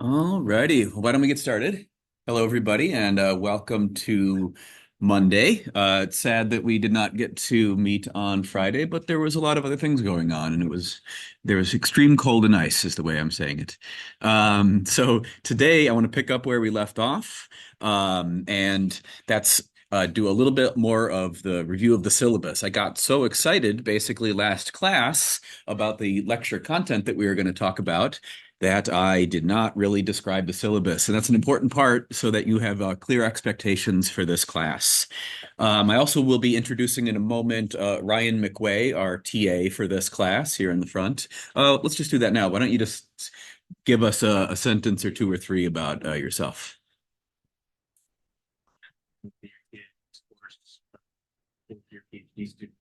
Alrighty, why don't we get started? Hello, everybody, and welcome to Monday. It's sad that we did not get to meet on Friday, but there was a lot of other things going on, and there was extreme cold and ice, is the way I'm saying it. So today I want to pick up where we left off, and that's do a little bit more of the review of the syllabus. I got so excited, basically last class, about the lecture content that we were going to talk about that I did not really describe the syllabus. And that's an important part so that you have clear expectations for this class. I also will be introducing in a moment Ryan McWay, our TA for this class here in the front. Let's just do that now. Why don't you just give us a sentence or two or three about yourself? Your PhD student.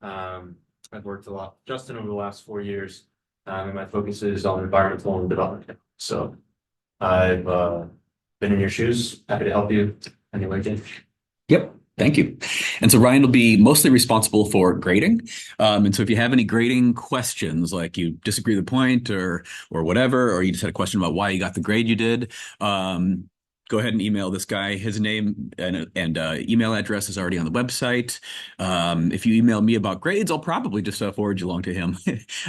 I've worked a lot, Justin, over the last 4 years, and my focus is on environmental and development. So I've been in your shoes, happy to help you any way I can. Yep. Thank you. And so Ryan will be mostly responsible for grading. And so if you have any grading questions, like you disagree with the point or whatever, or you just had a question about why you got the grade you did, go ahead and email this guy. His name and email address is already on the website. If you email me about grades, I'll probably just forward you along to him.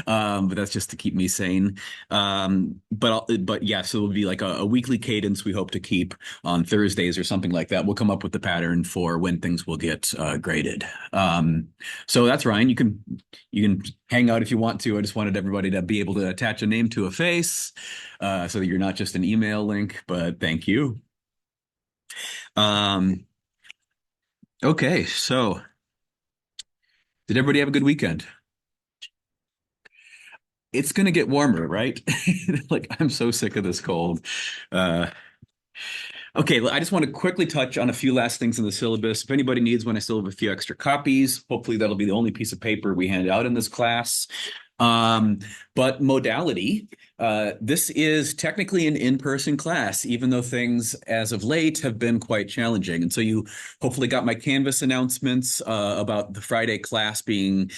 But that's just to keep me sane. But yeah, so it'll be like a weekly cadence we hope to keep on Thursdays or something like that. We'll come up with the pattern for when things will get graded. So that's Ryan. You can hang out if you want to. I just wanted everybody to be able to attach a name to a face, so that you're not just an email link. But thank you. Um, okay, so did everybody have a good weekend? It's gonna get warmer, right? Like I'm so sick of this cold. Uh, okay, I just want to quickly touch on a few last things in the syllabus. If anybody needs one, I still have a few extra copies. Hopefully that'll be the only piece of paper we hand out in this class. Um, but modality, this is technically an in-person class, even though things as of late have been quite challenging. And so you hopefully got my Canvas announcements about the Friday class being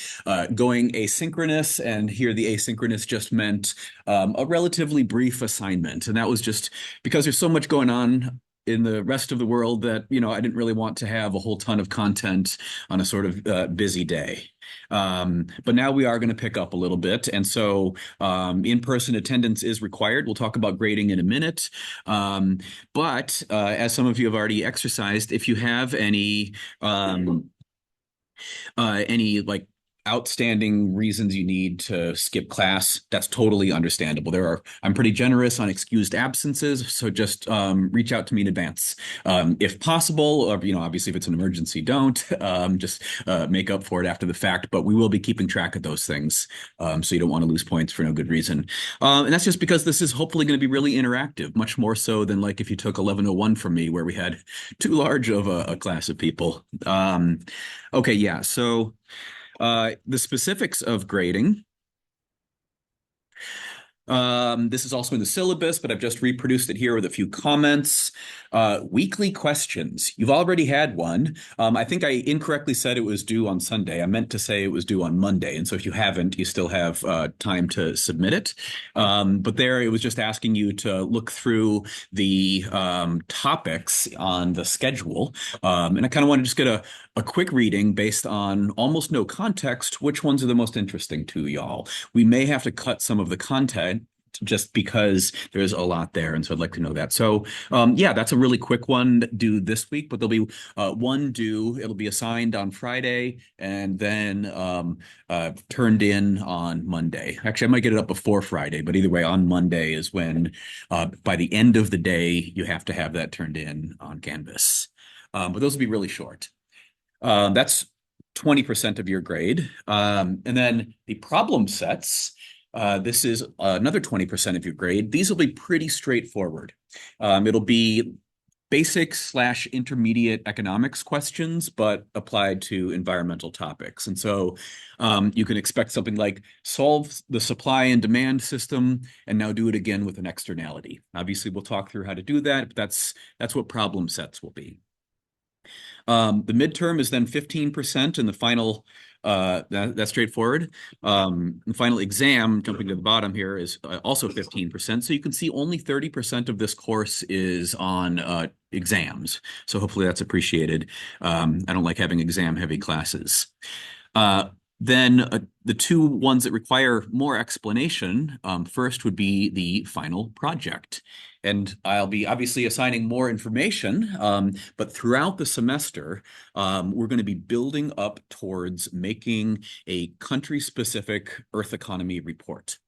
going asynchronous. And here the asynchronous just meant a relatively brief assignment. And that was just because there's so much going on in the rest of the world that, I didn't really want to have a whole ton of content on a sort of busy day. But now we are going to pick up a little bit. And so in-person attendance is required. We'll talk about grading in a minute. But as some of you have already exercised, if you have any like outstanding reasons you need to skip class, that's totally understandable. I'm pretty generous on excused absences, so just reach out to me in advance. If possible, or, obviously if it's an emergency, don't. Just make up for it after the fact, but we will be keeping track of those things, so you don't want to lose points for no good reason. And that's just because this is hopefully going to be really interactive, much more so than like if you took 1101 from me, where we had too large of a class of people. Okay, yeah, so the specifics of grading. This is also in the syllabus, but I've just reproduced it here with a few comments. Weekly questions. You've already had one. I think I incorrectly said it was due on Sunday. I meant to say it was due on Monday. And so if you haven't, you still have time to submit it. But there it was just asking you to look through the topics on the schedule. And I kind of want to just get a quick reading based on almost no context. Which ones are the most interesting to y'all? We may have to cut some of the content just because there's a lot there. And so I'd like to know that. So yeah, that's a really quick one due this week, but there'll be one due. It'll be assigned on Friday and then turned in on Monday. Actually, I might get it up before Friday, but either way, on Monday is when by the end of the day, you have to have that turned in on Canvas. But those will be really short. That's 20% of your grade. And then the problem sets, this is another 20% of your grade. These will be pretty straightforward. It'll be basic/intermediate economics questions, but applied to environmental topics. And so you can expect something like solve the supply and demand system and now do it again with an externality. Obviously, we'll talk through how to do that, but that's what problem sets will be. The midterm is then 15%, and the final That's straightforward. The final exam, jumping to the bottom here, is also 15%. So you can see only 30% of this course is on exams. So hopefully that's appreciated. I don't like having exam-heavy classes. Then the two ones that require more explanation, first would be the final project. And I'll be obviously assigning more information, but throughout the semester, we're going to be building up towards making a country-specific Earth economy report.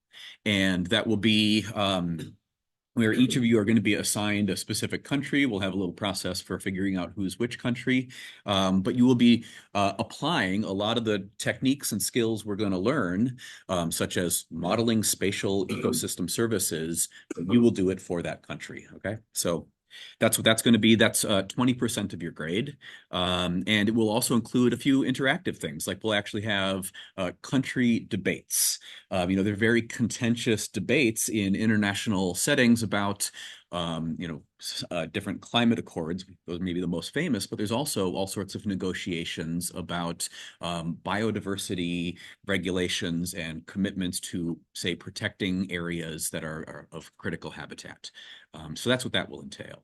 And that will be where each of you are going to be assigned a specific country. We'll have a little process for figuring out who's which country, but you will be applying a lot of the techniques and skills we're going to learn, such as modeling spatial ecosystem services. You will do it for that country, okay? So that's what that's going to be. That's 20% of your grade. And it will also include a few interactive things, like we'll actually have country debates. They're very contentious debates in international settings about, different climate accords. Those may be the most famous, but there's also all sorts of negotiations about biodiversity regulations and commitments to, say, protecting areas that are of critical habitat. So that's what that will entail.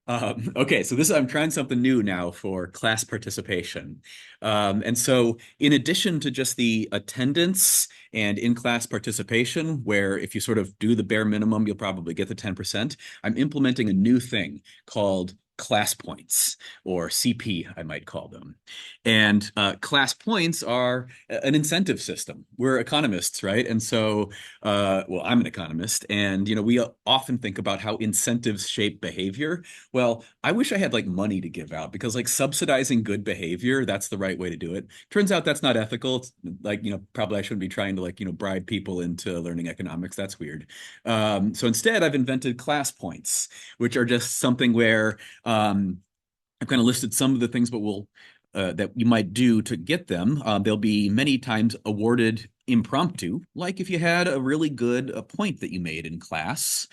Okay, so I'm trying something new now for class participation. And so in addition to just the attendance and in-class participation, where if you sort of do the bare minimum, you'll probably get the 10%, I'm implementing a new thing called class points, or CP, I might call them. And class points are an incentive system. We're economists, right? And so, well, I'm an economist, and we often think about how incentives shape behavior. Well, I wish I had like money to give out, because like subsidizing good behavior, that's the right way to do it. Turns out that's not ethical. It's like, probably I shouldn't be trying to like, bribe people into learning economics. That's weird. So instead, I've invented class points, which are just something where I've kind of listed some of the things, but that you might do to get them. They'll be many times awarded impromptu, like if you had a really good point that you made in class.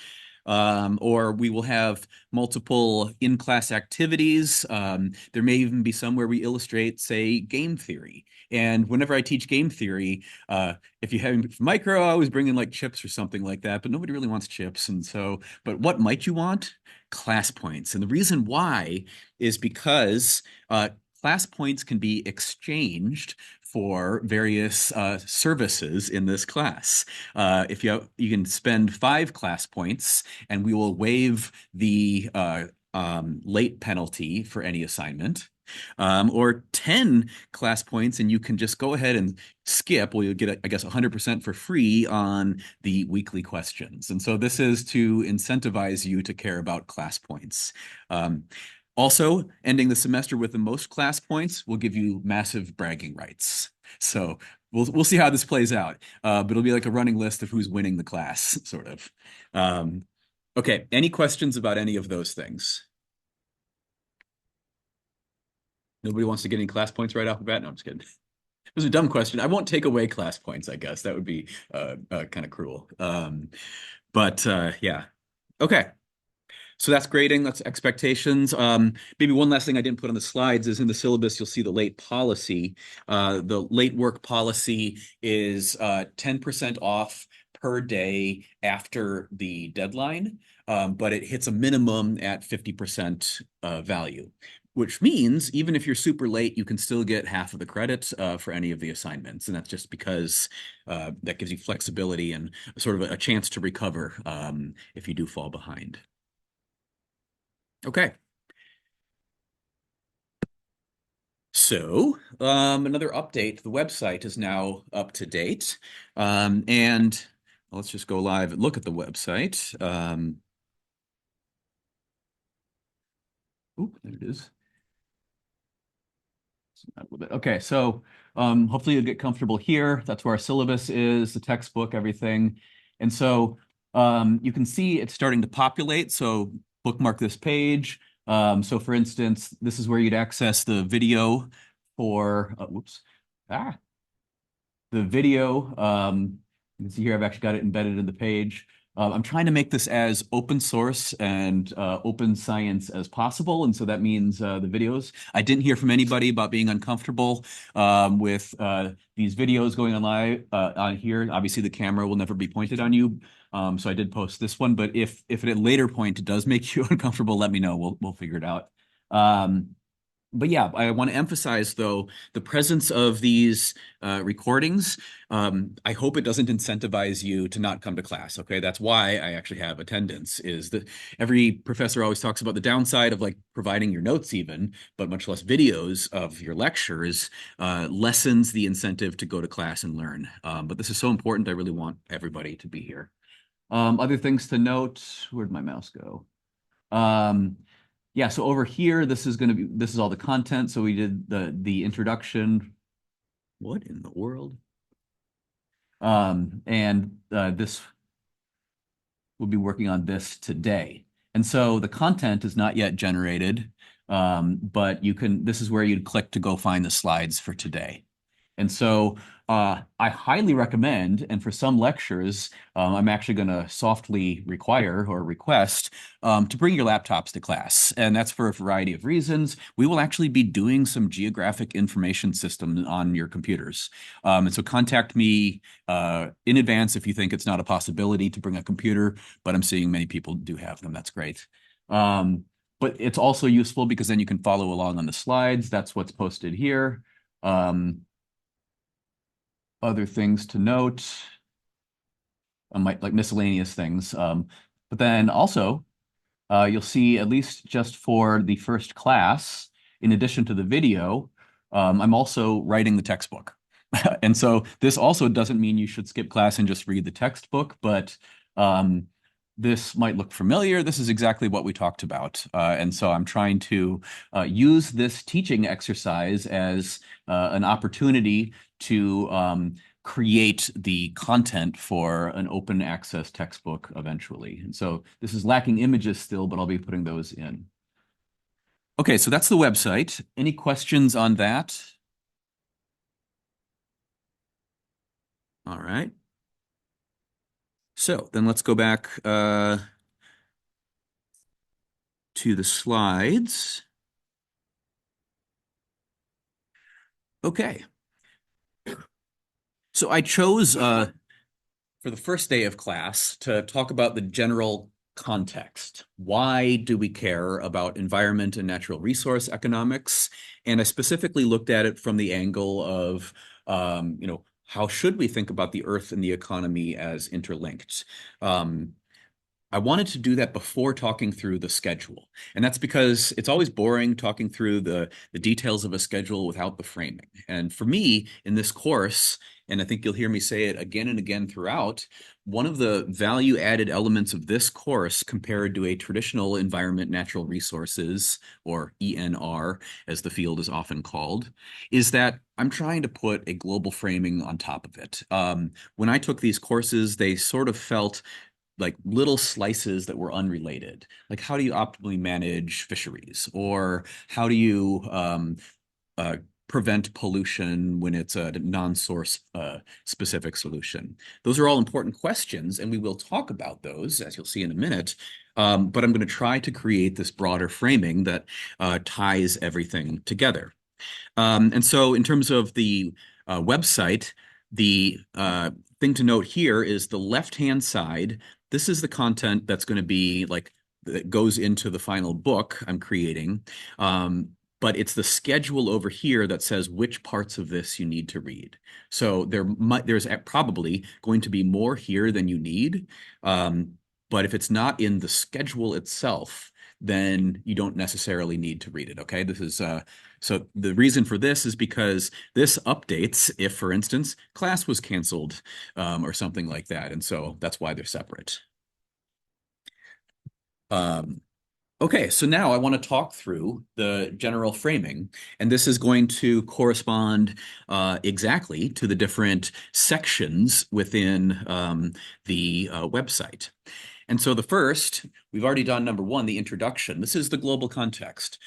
Or we will have multiple in-class activities. There may even be some where we illustrate, say, game theory. And whenever I teach game theory, if you have micro, I always bring in like chips or something like that, but nobody really wants chips. And so, but what might you want? Class points. And the reason why is because class points can be exchanged for various services in this class. If you can spend 5 class points, and we will waive the late penalty for any assignment. Or 10 class points, and you can just go ahead and skip. Well, you'll get, I guess, 100% for free on the weekly questions. And so this is to incentivize you to care about class points. Also, ending the semester with the most class points will give you massive bragging rights. So we'll see how this plays out. But it'll be like a running list of who's winning the class, sort of. Okay, any questions about any of those things? Nobody wants to get any class points right off the bat? No, I'm just kidding. It was a dumb question. I won't take away class points, I guess. That would be kind of cruel. But yeah. Okay. So that's grading, that's expectations. Maybe one last thing I didn't put on the slides is in the syllabus, you'll see the late policy. The late work policy is 10% off per day after the deadline, but it hits a minimum at 50% value, which means even if you're super late, you can still get half of the credit for any of the assignments. And that's just because that gives you flexibility and sort of a chance to recover if you do fall behind. Okay. So another update, the website is now up to date. And let's just go live and look at the website. There it is. A little bit. Okay, so hopefully you'll get comfortable here. That's where our syllabus is, the textbook, everything. And so you can see it's starting to populate. So bookmark this page. So for instance, this is where you'd access the video for, the video. You can see here, I've actually got it embedded in the page I'm trying to make this as open source and open science as possible. And so that means the videos. I didn't hear from anybody about being uncomfortable with these videos going on live on here. Obviously, the camera will never be pointed on you. So I did post this one, but if at a later point it does make you uncomfortable, let me know. We'll figure it out. But yeah, I want to emphasize though the presence of these recordings. I hope it doesn't incentivize you to not come to class. Okay, that's why I actually have attendance. Is that every professor always talks about the downside of like providing your notes even, but much less videos of your lectures lessens the incentive to go to class and learn. But this is so important. I really want everybody to be here. Other things to note. Where'd my mouse go? Yeah, so over here, this is all the content. So we did the introduction. What in the world? And this we'll be working on this today. And so the content is not yet generated, but this is where you'd click to go find the slides for today. And so I highly recommend, and for some lectures, I'm actually going to softly require or request to bring your laptops to class. And that's for a variety of reasons. We will actually be doing some geographic information system on your computers. And so contact me in advance if you think it's not a possibility to bring a computer, but I'm seeing many people do have them. That's great. But it's also useful because then you can follow along on the slides. That's what's posted here. Other things to note, like miscellaneous things. But then also, you'll see, at least just for the first class, in addition to the video, I'm also writing the textbook. And so this also doesn't mean you should skip class and just read the textbook, but this might look familiar. This is exactly what we talked about. And so I'm trying to use this teaching exercise as an opportunity to create the content for an open access textbook eventually. And so this is lacking images still, but I'll be putting those in. Okay, so that's the website. Any questions on that? All right. So then let's go back to the slides. Okay. So I chose for the first day of class to talk about the general context. Why do we care about environment and natural resource economics? And I specifically looked at it from the angle of, how should we think about the earth and the economy as interlinked? I wanted to do that before talking through the schedule. And that's because it's always boring talking through the details of a schedule without the framing. And for me, in this course, and I think you'll hear me say it again and again throughout, one of the value-added elements of this course compared to a traditional environment natural resources, or ENR, as the field is often called, is that I'm trying to put a global framing on top of it. When I took these courses, they sort of felt like little slices that were unrelated. Like, how do you optimally manage fisheries? Or how do you prevent pollution when it's a non-source specific solution? Those are all important questions, and we will talk about those, as you'll see in a minute. But I'm going to try to create this broader framing that ties everything together. And so in terms of the website, the thing to note here is the left-hand side. This is the content that's going to be like that goes into the final book I'm creating. But it's the schedule over here that says which parts of this you need to read. So there's probably going to be more here than you need. But if it's not in the schedule itself, then you don't necessarily need to read it. Okay, this is so the reason for this is because this updates if, for instance, class was canceled or something like that. And so that's why they're separate. Okay, so now I want to talk through the general framing, and this is going to correspond exactly to the different sections within the website. And so the first, we've already done number one, the introduction. This is the global context,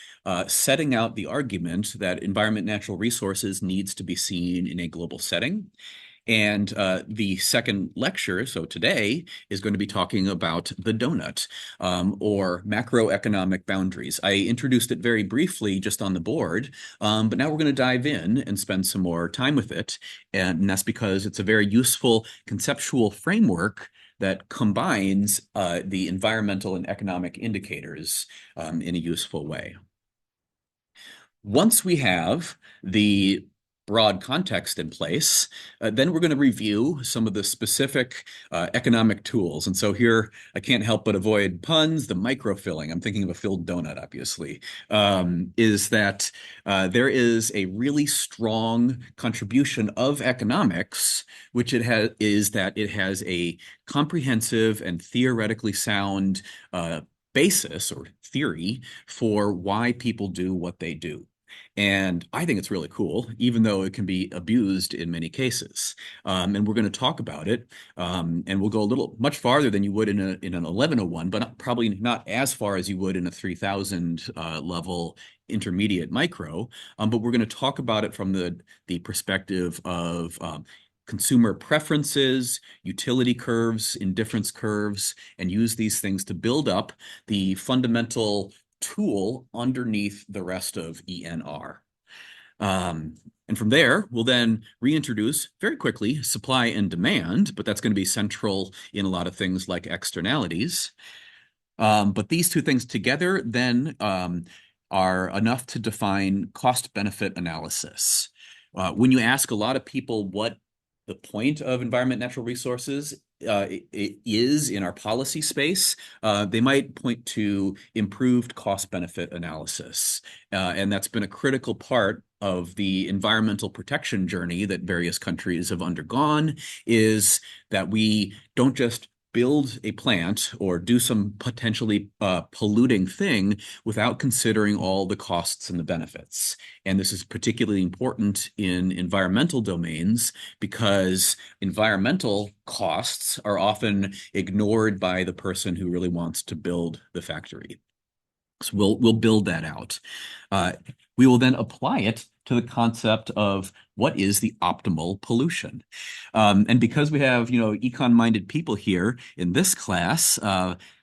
setting out the argument that environment natural resources needs to be seen in a global setting. And the second lecture, so today, is going to be talking about the donut, or macroeconomic boundaries. I introduced it very briefly just on the board, but now we're going to dive in and spend some more time with it. And that's because it's a very useful conceptual framework that combines the environmental and economic indicators in a useful way. Once we have the broad context in place, then we're going to review some of the specific economic tools. And so here, I can't help but avoid puns. The microfilling, I'm thinking of a filled donut, obviously, is that there is a really strong contribution of economics, which is that it has a comprehensive and theoretically sound basis or theory for why people do what they do. And I think it's really cool, even though it can be abused in many cases. And we're going to talk about it. And we'll go a little much farther than you would in an 1101, but probably not as far as you would in a 3000 level intermediate micro. But we're going to talk about it from the perspective of consumer preferences, utility curves, indifference curves, and use these things to build up the fundamental tool underneath the rest of ENR. And from there, we'll then reintroduce very quickly supply and demand, but that's going to be central in a lot of things like externalities. But these two things together then are enough to define cost-benefit analysis. When you ask a lot of people what the point of environment natural resources it is in our policy space, they might point to improved cost-benefit analysis. And that's been a critical part of the environmental protection journey that various countries have undergone, is that we don't just build a plant or do some potentially polluting thing without considering all the costs and the benefits. And this is particularly important in environmental domains because environmental costs are often ignored by the person who really wants to build the factory. So we'll build that out. We will then apply it to the concept of what is the optimal pollution. And because we have, econ-minded people here in this class,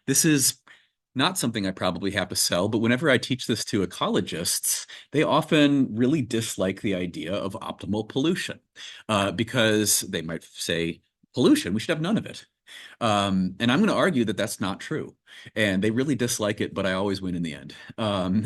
this is not something I probably have to sell, but whenever I teach this to ecologists, they often really dislike the idea of optimal pollution because they might say, pollution, we should have none of it. And I'm going to argue that that's not true. And they really dislike it, but I always win in the end,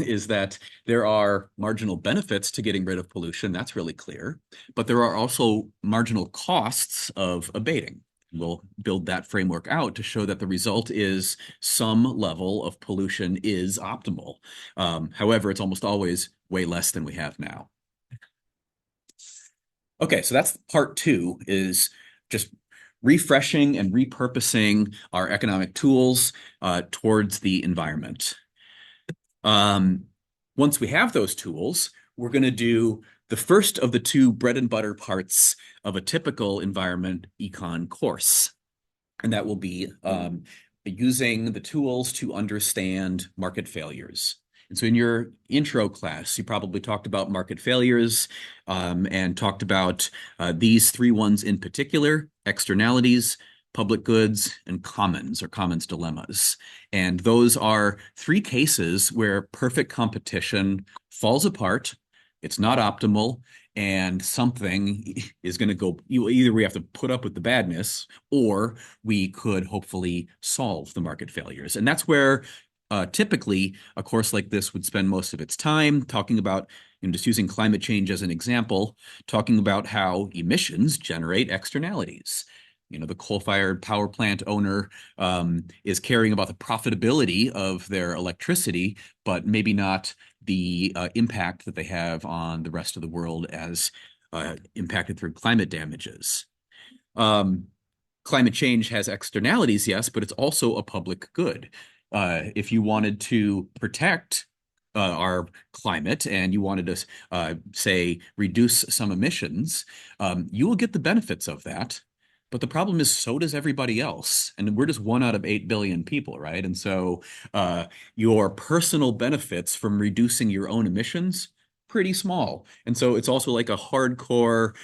is that there are marginal benefits to getting rid of pollution. That's really clear. But there are also marginal costs of abating. We'll build that framework out to show that the result is some level of pollution is optimal. However, it's almost always way less than we have now. Okay, so that's part two, is just refreshing and repurposing our economic tools towards the environment. Once we have those tools, we're going to do the first of the two bread and butter parts of a typical environment econ course. And that will be using the tools to understand market failures. And so in your intro class, you probably talked about market failures and talked about these three ones in particular: externalities, public goods, and commons or commons dilemmas. And those are three cases where perfect competition falls apart, it's not optimal, and something is going to go, either we have to put up with the badness or we could hopefully solve the market failures. And that's where typically a course like this would spend most of its time talking about, just using climate change as an example, talking about how emissions generate externalities. The coal-fired power plant owner is caring about the profitability of their electricity, but maybe not the impact that they have on the rest of the world as impacted through climate damages. Climate change has externalities, yes, but it's also a public good. If you wanted to protect our climate and you wanted to, say, reduce some emissions, you will get the benefits of that. But the problem is, so does everybody else. And we're just 1 out of 8 billion people, right? And so your personal benefits from reducing your own emissions, pretty small. And so it's also like a hardcore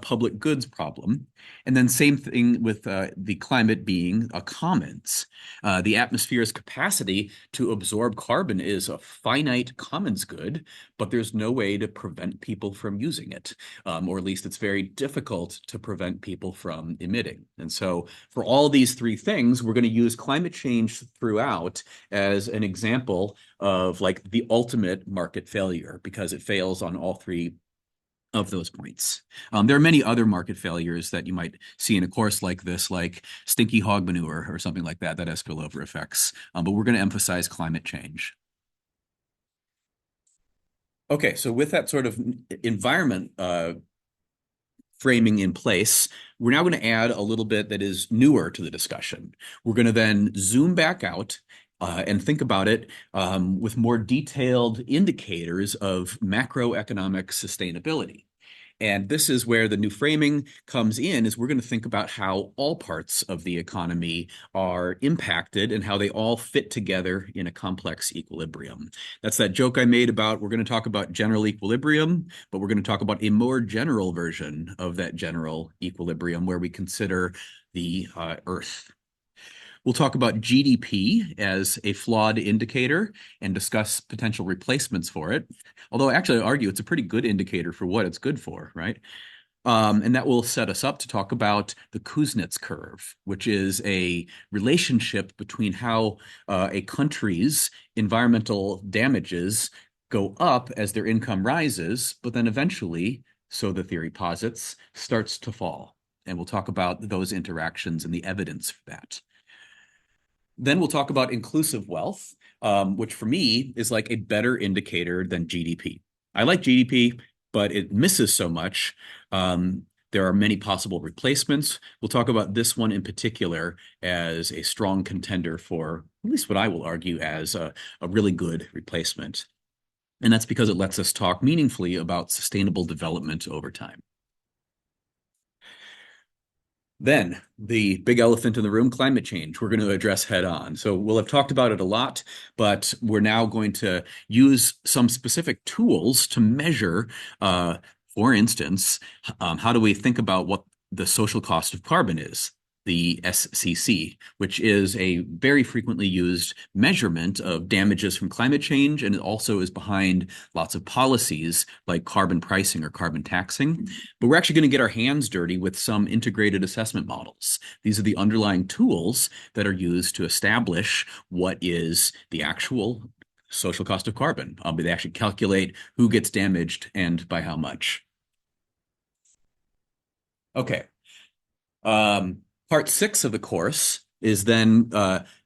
public goods problem. And then same thing with the climate being a commons. The atmosphere's capacity to absorb carbon is a finite commons good, but there's no way to prevent people from using it, or at least it's very difficult to prevent people from emitting. And so for all these three things, we're going to use climate change throughout as an example of like the ultimate market failure because it fails on all three of those points. There are many other market failures that you might see in a course like this, like stinky hog manure or something like that, that has spillover effects. But we're going to emphasize climate change. Okay, so with that sort of environment framing in place, we're now going to add a little bit that is newer to the discussion. We're going to then zoom back out and think about it with more detailed indicators of macroeconomic sustainability. And this is where the new framing comes in, is we're going to think about how all parts of the economy are impacted and how they all fit together in a complex equilibrium. That's that joke I made about we're going to talk about general equilibrium, but we're going to talk about a more general version of that general equilibrium where we consider the Earth. We'll talk about GDP as a flawed indicator and discuss potential replacements for it. Although actually I argue it's a pretty good indicator for what it's good for, right? And that will set us up to talk about the Kuznets curve, which is a relationship between how a country's environmental damages go up as their income rises, but then eventually, so the theory posits, starts to fall. And we'll talk about those interactions and the evidence for that. Then we'll talk about inclusive wealth, which for me is like a better indicator than GDP. I like GDP, but it misses so much. There are many possible replacements. We'll talk about this one in particular as a strong contender for at least what I will argue as a really good replacement. And that's because it lets us talk meaningfully about sustainable development over time. Then the big elephant in the room, climate change, we're going to address head on. So we'll have talked about it a lot, but we're now going to use some specific tools to measure, for instance, how do we think about what the social cost of carbon is? The SCC, which is a very frequently used measurement of damages from climate change, and it also is behind lots of policies like carbon pricing or carbon taxing. But we're actually going to get our hands dirty with some integrated assessment models. These are the underlying tools that are used to establish what is the actual social cost of carbon. They actually calculate who gets damaged and by how much. Okay. Part 6 of the course is then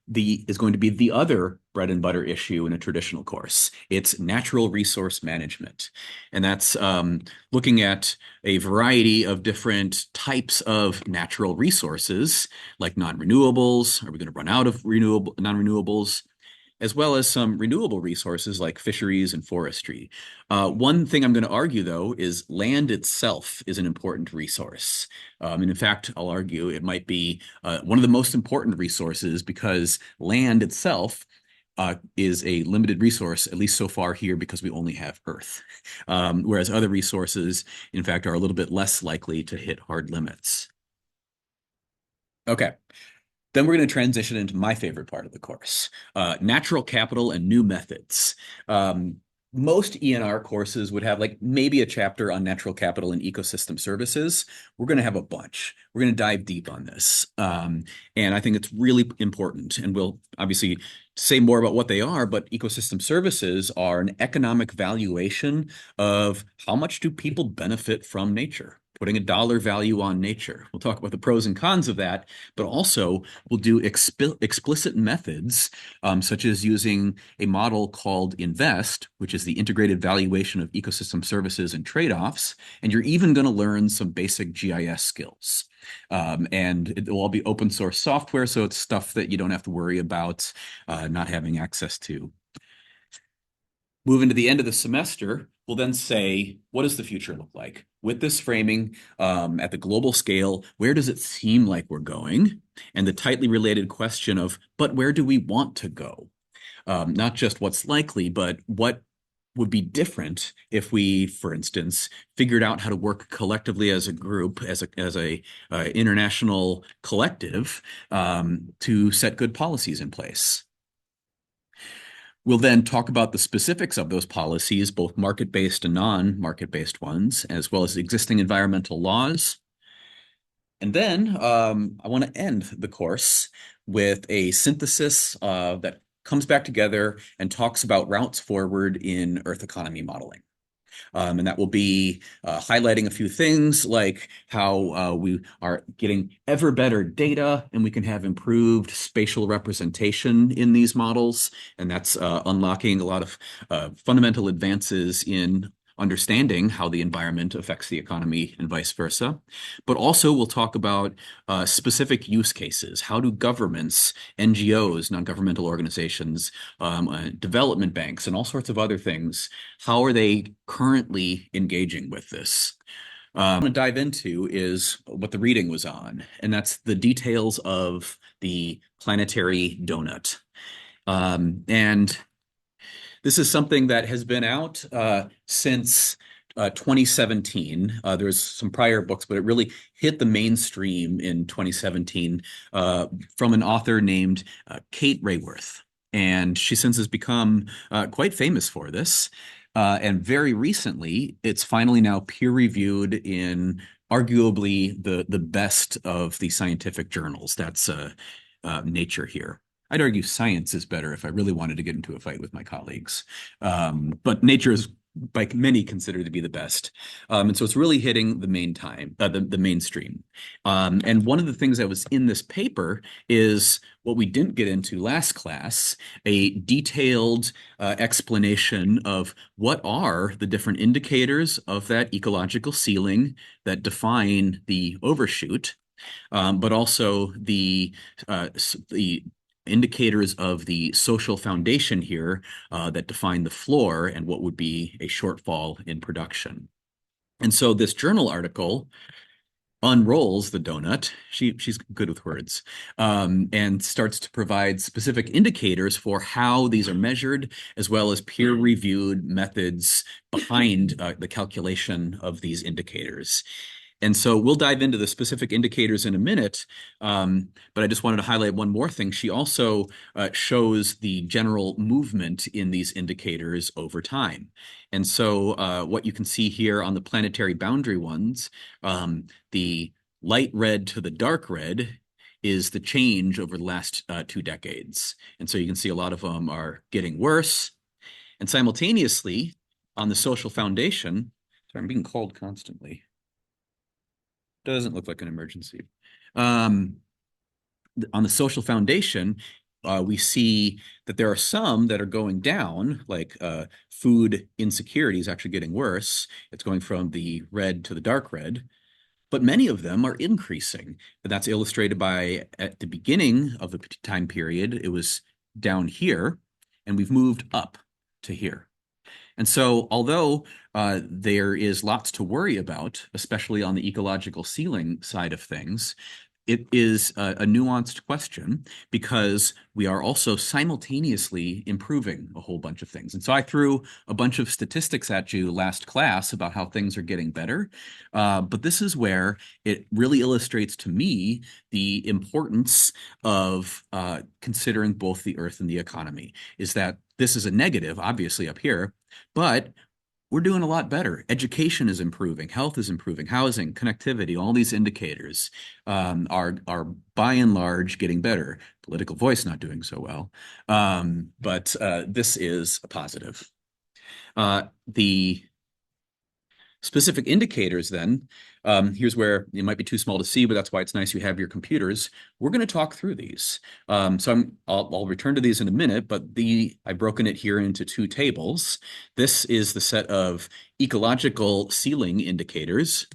is going to be the other bread and butter issue in a traditional course. It's natural resource management. And that's looking at a variety of different types of natural resources, like non-renewables. Are we going to run out of non-renewables? As well as some renewable resources like fisheries and forestry. One thing I'm going to argue, though, is land itself is an important resource. And in fact, I'll argue it might be one of the most important resources because land itself is a limited resource, at least so far here, because we only have Earth. Whereas other resources, in fact, are a little bit less likely to hit hard limits. Okay. Then we're going to transition into my favorite part of the course, natural capital and new methods. Most E&R courses would have like maybe a chapter on natural capital and ecosystem services. We're going to have a bunch. We're going to dive deep on this. And I think it's really important. And we'll obviously say more about what they are, but ecosystem services are an economic valuation of how much do people benefit from nature, putting a dollar value on nature. We'll talk about the pros and cons of that, but also we'll do explicit methods, such as using a model called INVEST, which is the integrated valuation of ecosystem services and trade-offs. And you're even going to learn some basic GIS skills. And it will all be open source software, so it's stuff that you don't have to worry about not having access to. Moving to the end of the semester, we'll then say, what does the future look like? With this framing at the global scale, where does it seem like we're going? And the tightly related question of, but where do we want to go? Not just what's likely, but what would be different if we, for instance, figured out how to work collectively as a group, as a international collective, to set good policies in place. We'll then talk about the specifics of those policies, both market-based and non-market-based ones, as well as existing environmental laws. And then I want to end the course with a synthesis that comes back together and talks about routes forward in Earth economy modeling. And that will be highlighting a few things like how we are getting ever better data and we can have improved spatial representation in these models. And that's unlocking a lot of fundamental advances in understanding how the environment affects the economy and vice versa. But also we'll talk about specific use cases. How do governments, NGOs, non-governmental organizations, development banks, and all sorts of other things, how are they currently engaging with this? I'm going to dive into is what the reading was on, and that's the details of the planetary donut. And this is something that has been out since 2017. There's some prior books, but it really hit the mainstream in 2017 from an author named Kate Raworth. And she since has become quite famous for this. And very recently, it's finally now peer-reviewed in arguably the best of the scientific journals. That's Nature here. I'd argue science is better if I really wanted to get into a fight with my colleagues. But Nature is by many considered to be the best. And so it's really hitting the the mainstream. And one of the things that was in this paper is what we didn't get into last class, a detailed explanation of what are the different indicators of that ecological ceiling that define the overshoot, but also the indicators of the social foundation here that define the floor and what would be a shortfall in production. And so this journal article unrolls the donut, she's good with words, and starts to provide specific indicators for how these are measured, as well as peer-reviewed methods behind the calculation of these indicators. And so we'll dive into the specific indicators in a minute, but I just wanted to highlight one more thing. She also shows the general movement in these indicators over time. And so what you can see here on the planetary boundary ones, the light red to the dark red is the change over the last 2 decades. And so you can see a lot of them are getting worse. And simultaneously, on the social foundation, sorry, I'm being called constantly. Doesn't look like an emergency. On the social foundation, we see that there are some that are going down, like food insecurity is actually getting worse. It's going from the red to the dark red, but many of them are increasing. And that's illustrated by at the beginning of the time period, it was down here, and we've moved up to here. And so although there is lots to worry about, especially on the ecological ceiling side of things, it is a nuanced question because we are also simultaneously improving a whole bunch of things. And so I threw a bunch of statistics at you last class about how things are getting better. But this is where it really illustrates to me the importance of considering both the Earth and the economy, is that this is a negative, obviously, up here, but we're doing a lot better. Education is improving, health is improving, housing, connectivity, all these indicators are by and large getting better. Political voice not doing so well, but this is a positive. The specific indicators then, here's where it might be too small to see, but that's why it's nice you have your computers. We're going to talk through these. So I'll return to these in a minute, but I've broken it here into 2 tables. This is the set of ecological ceiling indicators,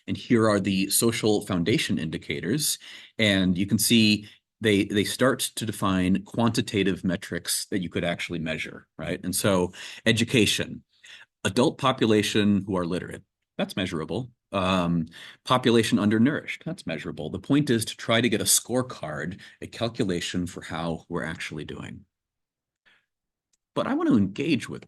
and here are the social foundation indicators. And you can see they start to define quantitative metrics that you could actually measure, right? And so education, adult population who are literate, that's measurable. Population undernourished, that's measurable. The point is to try to get a scorecard, a calculation for how we're actually doing. But I want to engage with